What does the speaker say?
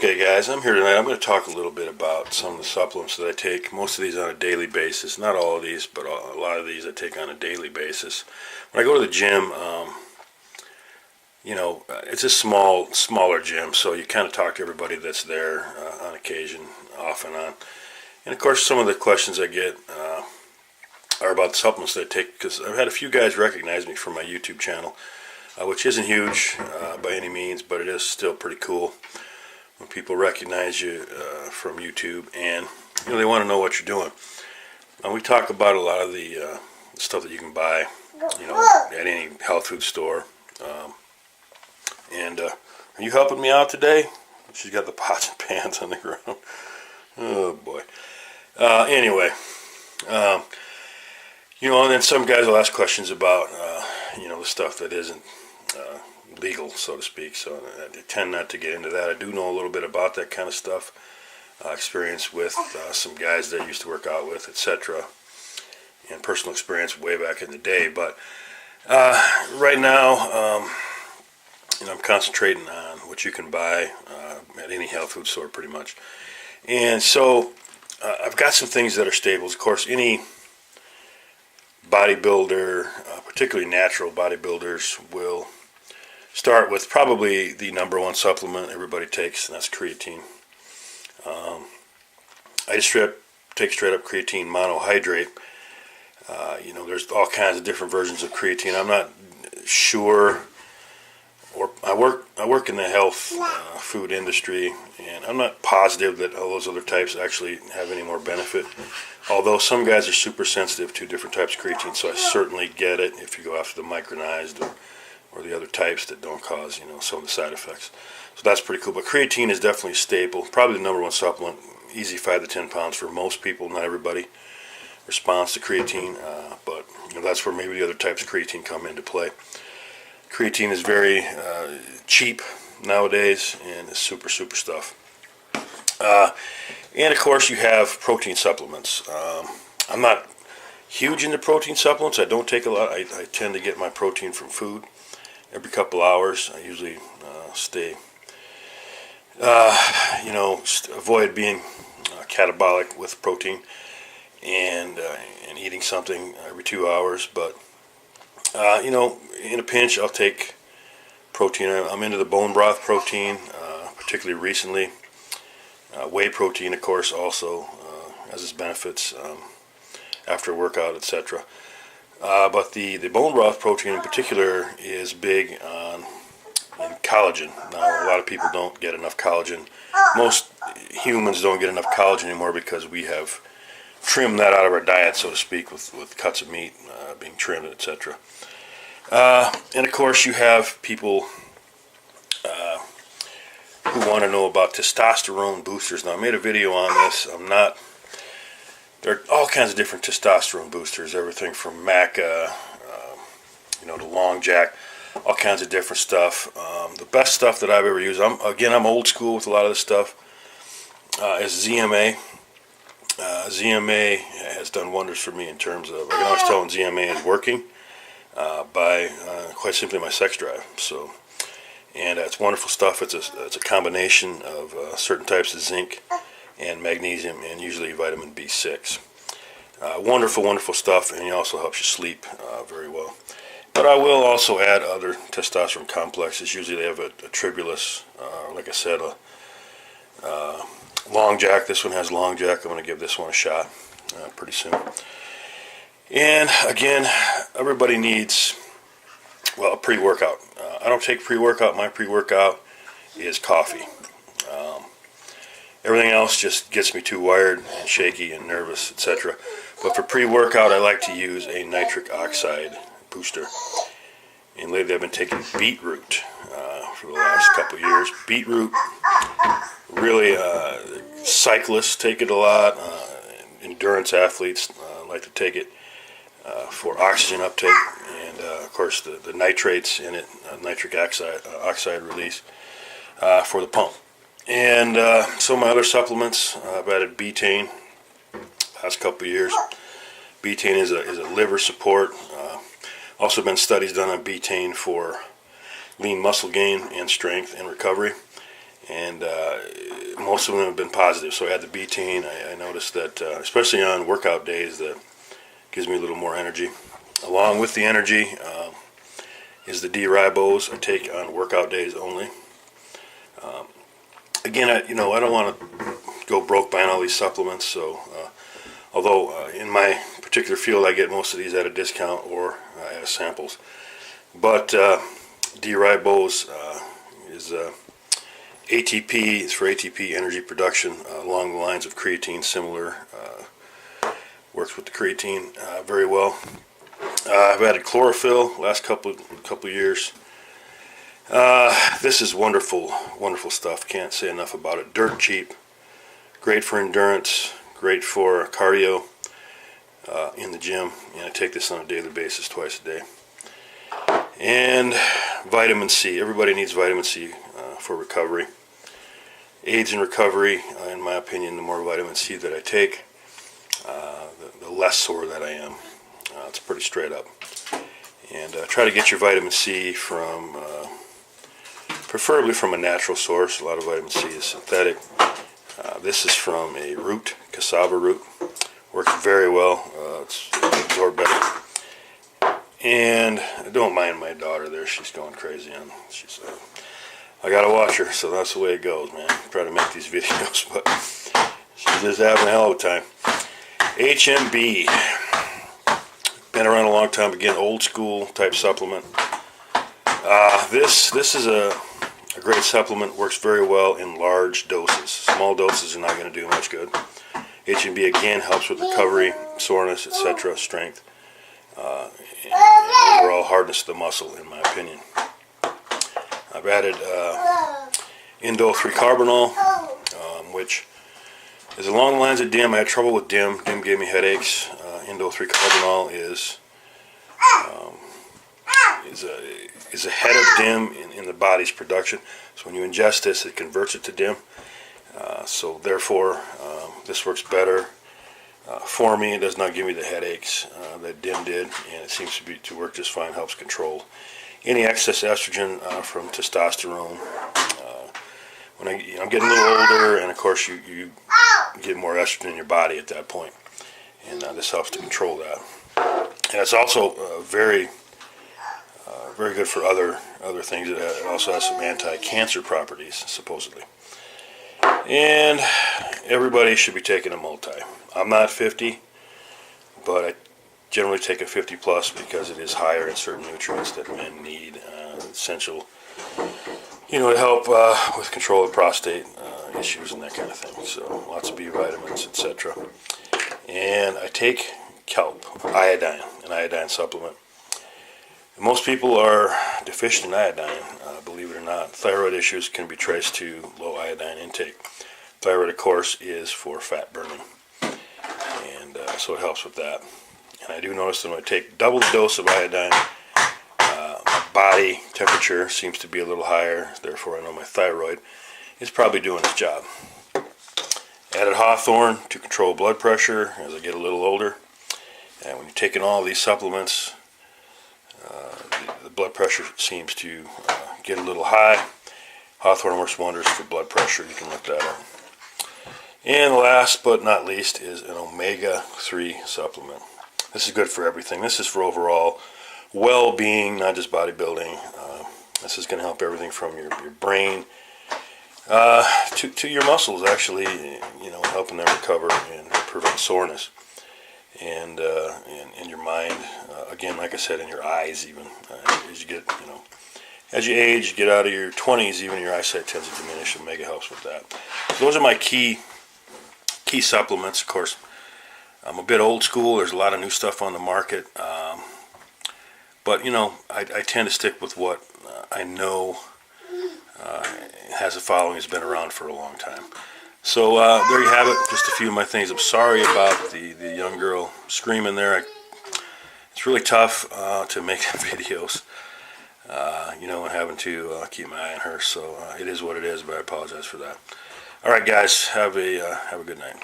Okay guys, I'm here tonight. I'm going to talk a little bit about some of the supplements that I take. Most of these on a daily basis. Not all of these, but a lot of these I take on a daily basis. When I go to the gym, it's a smaller gym, so you kind of talk to everybody that's there on occasion, off and on. And of course, some of the questions I get are about the supplements that I take, because I've had a few guys recognize me from my YouTube channel, which isn't huge by any means, but it is still pretty cool when people recognize you from YouTube, and they want to know what you're doing. We talk about a lot of the stuff that you can buy, at any health food store. Are you helping me out today? She's got the pots and pans on the ground. Oh boy. Anyway, and then some guys will ask questions about, the stuff that isn't legal, so to speak. So I tend not to get into that. I do know a little bit about that kind of stuff. Experience with some guys that I used to work out with, etc. And personal experience way back in the day. But right now, I'm concentrating on what you can buy at any health food store pretty much. And so I've got some things that are staples. Of course, any bodybuilder, particularly natural bodybuilders, will start with probably the number one supplement everybody takes, and that's creatine. I just take straight up creatine monohydrate. There's all kinds of different versions of creatine. I'm not sure, or I work in the health food industry, and I'm not positive that all those other types actually have any more benefit. Although some guys are super sensitive to different types of creatine, so I certainly get it if you go after the micronized or the other types that don't cause, some of the side effects. So that's pretty cool. But creatine is definitely a staple, probably the number one supplement, easy 5 to 10 pounds for most people. Not everybody responds to creatine, but that's where maybe the other types of creatine come into play. Creatine is very cheap nowadays, and it's super stuff. And of course, you have protein supplements. I'm not huge into protein supplements. I don't take a lot. I tend to get my protein from food every couple hours. I usually avoid being catabolic with protein and eating something every 2 hours. But in a pinch, I'll take protein. I'm into the bone broth protein, particularly recently. Whey protein, of course, also has its benefits after a workout, etc. But the bone broth protein in particular is big on collagen. Now, a lot of people don't get enough collagen. Most humans don't get enough collagen anymore because we have trimmed that out of our diet, so to speak, with cuts of meat being trimmed, etc. And of course, you have people who want to know about testosterone boosters. Now, I made a video on this. There are all kinds of different testosterone boosters, everything from Maca, to Long Jack, all kinds of different stuff. The best stuff that I've ever used, I'm old school with a lot of this stuff, is ZMA. ZMA has done wonders for me in terms of, I can always tell when ZMA is working by quite simply my sex drive. So, and it's wonderful stuff. It's a combination of certain types of zinc and magnesium, and usually vitamin B6. Wonderful stuff, and it also helps you sleep very well. But I will also add other testosterone complexes. Usually they have a tribulus, like I said, a Long Jack. This one has Long Jack. I'm going to give this one a shot pretty soon. And again, everybody needs, a pre-workout. I don't take pre-workout. My pre-workout is coffee. Everything else just gets me too wired and shaky and nervous, etc. But for pre-workout, I like to use a nitric oxide booster. And lately I've been taking beetroot for the last couple of years. Beetroot, really, cyclists take it a lot. Endurance athletes like to take it for oxygen uptake, and of course the nitrates in it, nitric oxide release for the pump. And some of my other supplements, I've added betaine last couple of years. Betaine is a liver support. Also been studies done on betaine for lean muscle gain and strength and recovery. and most of them have been positive. So I had the betaine. I noticed that, especially on workout days, that gives me a little more energy. Along with the energy is the D-ribose I take on workout days only. Again, I don't want to go broke buying all these supplements. So, although in my particular field I get most of these at a discount or as samples, but D-ribose is ATP. It's for ATP energy production along the lines of creatine. Similar, works with the creatine very well. I've added chlorophyll last couple years. This is wonderful, wonderful stuff. Can't say enough about it. Dirt cheap, great for endurance, great for cardio in the gym. And I take this on a daily basis, twice a day. And vitamin C. Everybody needs vitamin C for recovery. Aids in recovery, in my opinion. The more vitamin C that I take, the less sore that I am. It's pretty straight up. And try to get your vitamin C from, preferably from a natural source. A lot of vitamin C is synthetic. This is from a root, cassava root. Works very well. It's absorbed better. And I don't mind my daughter there. She's going crazy on. She's I gotta watch her, so that's the way it goes, man. Try to make these videos, but she's just having a hell of a time. HMB. Been around a long time. Again, old school type supplement. This is a great supplement. Works very well in large doses. Small doses are not going to do much good. HMB again helps with recovery, soreness, etc., strength, and overall hardness of the muscle, in my opinion. I've added indole 3-carbinol, which is along the lines of DIM. I had trouble with DIM. DIM gave me headaches. Indole 3-carbinol is ahead of DIM in the body's production. So when you ingest this, it converts it to DIM. So therefore, this works better for me. It does not give me the headaches that DIM did, and it seems to work just fine. Helps control any excess estrogen from testosterone. When I'm getting a little older, and of course you get more estrogen in your body at that point, and this helps to control that. And it's also very good for other things. It also has some anti-cancer properties, supposedly. And everybody should be taking a multi. I'm not 50, but I generally take a 50 plus because it is higher in certain nutrients that men need, essential, to help with control of prostate issues and that kind of thing. So lots of B vitamins, etc. And I take kelp, iodine, an iodine supplement. Most people are deficient in iodine, believe it or not. Thyroid issues can be traced to low iodine intake. Thyroid, of course, is for fat burning, and so it helps with that. And I do notice that when I take double the dose of iodine, my body temperature seems to be a little higher. Therefore, I know my thyroid is probably doing its job. Added hawthorn to control blood pressure as I get a little older. And when you're taking all these supplements, the blood pressure seems to get a little high. Hawthorn works wonders for blood pressure. You can look that up. And last but not least is an omega-3 supplement. This is good for everything. This is for overall well-being, not just bodybuilding. This is going to help everything from your brain to your muscles, actually, helping them recover and prevent soreness. And in your mind, again, like I said, in your eyes even, as you get, as you age, you get out of your 20s, even your eyesight tends to diminish. Omega helps with that. So those are my key supplements. Of course, I'm a bit old school. There's a lot of new stuff on the market, but I tend to stick with what I know has a following, has been around for a long time. So there you have it, just a few of my things. I'm sorry about the young girl screaming there. It's really tough to make videos, and having to keep my eye on her. So it is what it is, but I apologize for that. All right, guys, have a good night.